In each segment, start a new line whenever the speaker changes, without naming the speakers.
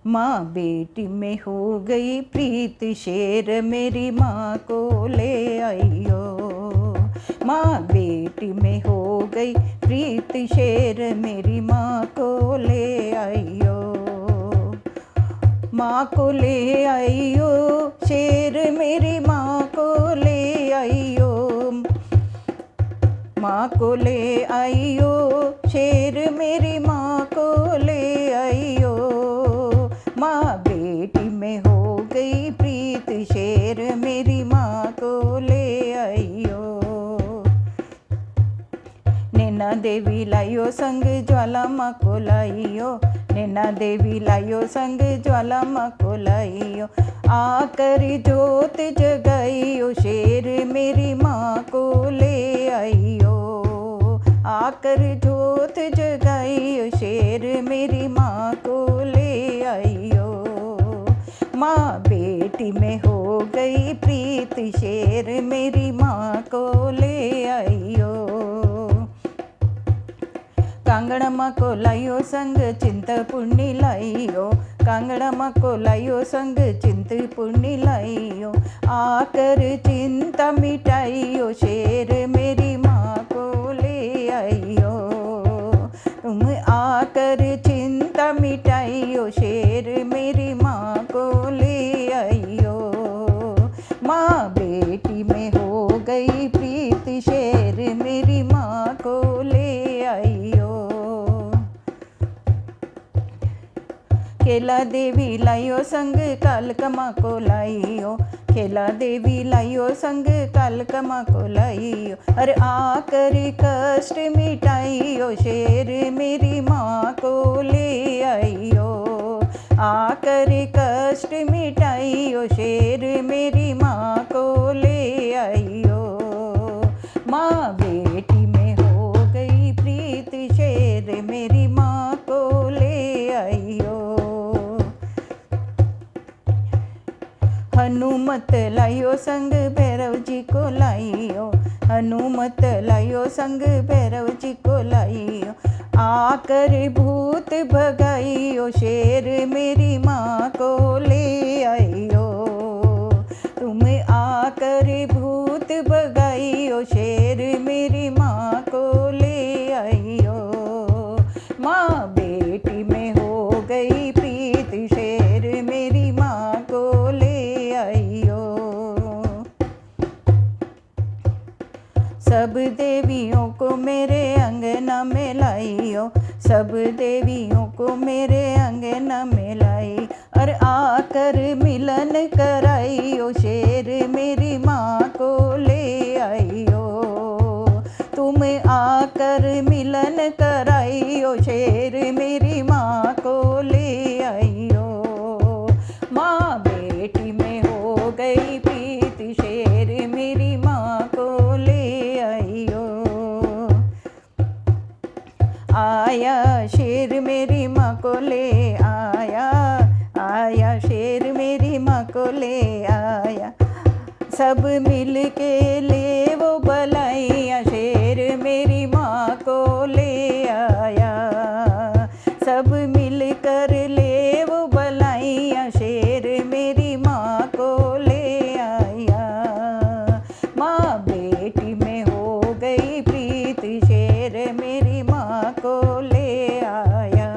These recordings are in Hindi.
माँ बेटी में हो गई प्रीत, शेर मेरी माँ को ले आइयो। माँ बेटी में हो गई प्रीत, शेर मेरी माँ को ले आइयो। माँ को ले आइयो, शेर मेरी माँ को ले आइयो। माँ को ले आइयो, शेर मेरी माँ को ले आइयो। माँ बेटी में हो गई प्रीत, शेर मेरी माँ को ले आइयो। नैना देवी लाइयो संग ज्वाला माँ को लाइयो। नैना देवी लाइयो संग ज्वाला माँ को लाइयो। आकर जोत जगाइयो, शेर मेरी माँ को ले आइयो। आकर जोत जगाइयो, शेर मेरी माँ को ले आइयो। माँ बेटी में हो गई प्रीत, शेर मेरी माँ को ले आइयो। कांगड़ा माँ को लाइयो संग चिंतपूर्णी लाइयो। कांगड़ा माँ को लाइयो संग चिंतपूर्णी लाइयो। आकर चिंता मिटाइयो, शेर मेरी माँ को ले आइयो। तुम आकर चिंता मिटाइयो, शेर मेरी माँ को ले आइयो। माँ बेटी में हो गई प्रीत, शेर मेरी माँ को ले आइयो। केला देवी लाइयो संग कालका माँ को लाइयो। केला देवी लाइयो संग कालका माँ को लाइयो। अरे आकर कष्ट मिटाइयो, शेर मेरी माँ को ले आइयो। आकर कष्ट मिटाइयो, शेर मेरी माँ को ले आइयो। माँ बेटी में हो गई प्रीत, शेर मेरी माँ को ले आइयो। हनुमत लाइयो संग भैरव जी को लाइयो। हनुमत लाइयो संग भैरव जी को लाइयो। आकर भूत भगाइयो, शेर मेरी माँ को ले आइयो। तुम आकर भूत भगाइयो, शेर मेरी माँ को ले आइयो। माँ बेटी में हो गई प्रीत, शेर मेरी माँ को ले आइयो। सब देवियों को मेरे अंगना में लाइयो। सब देवियों को मेरे अंगना में लाई। और आकर मिलन कराइयो, शेर मेरी माँ को ले आइयो। तुम आकर मिलन कराइयो, शेर मेरी माँ को ले आइयो। माँ बेटी में हो गई प्रीत, शेर मेरी माँ को ले आइयो। आया शेर मेरी माँ को ले आया। आया शेर मेरी माँ को ले आया। सब मिल के ले वो बलाइया, शेर मेरी माँ को ले आया। सब मिल कर ले वो बलाइया, शेर मेरी माँ को ले आया। माँ बेटी में हो गई प्रीत, शेर मेरी माँ को ले आया।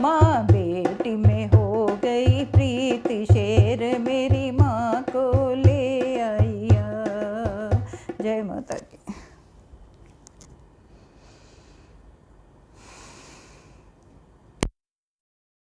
माँ बेटी में हो गई प्रीत, शेर मेरी माँ को ले आया। जय माता की।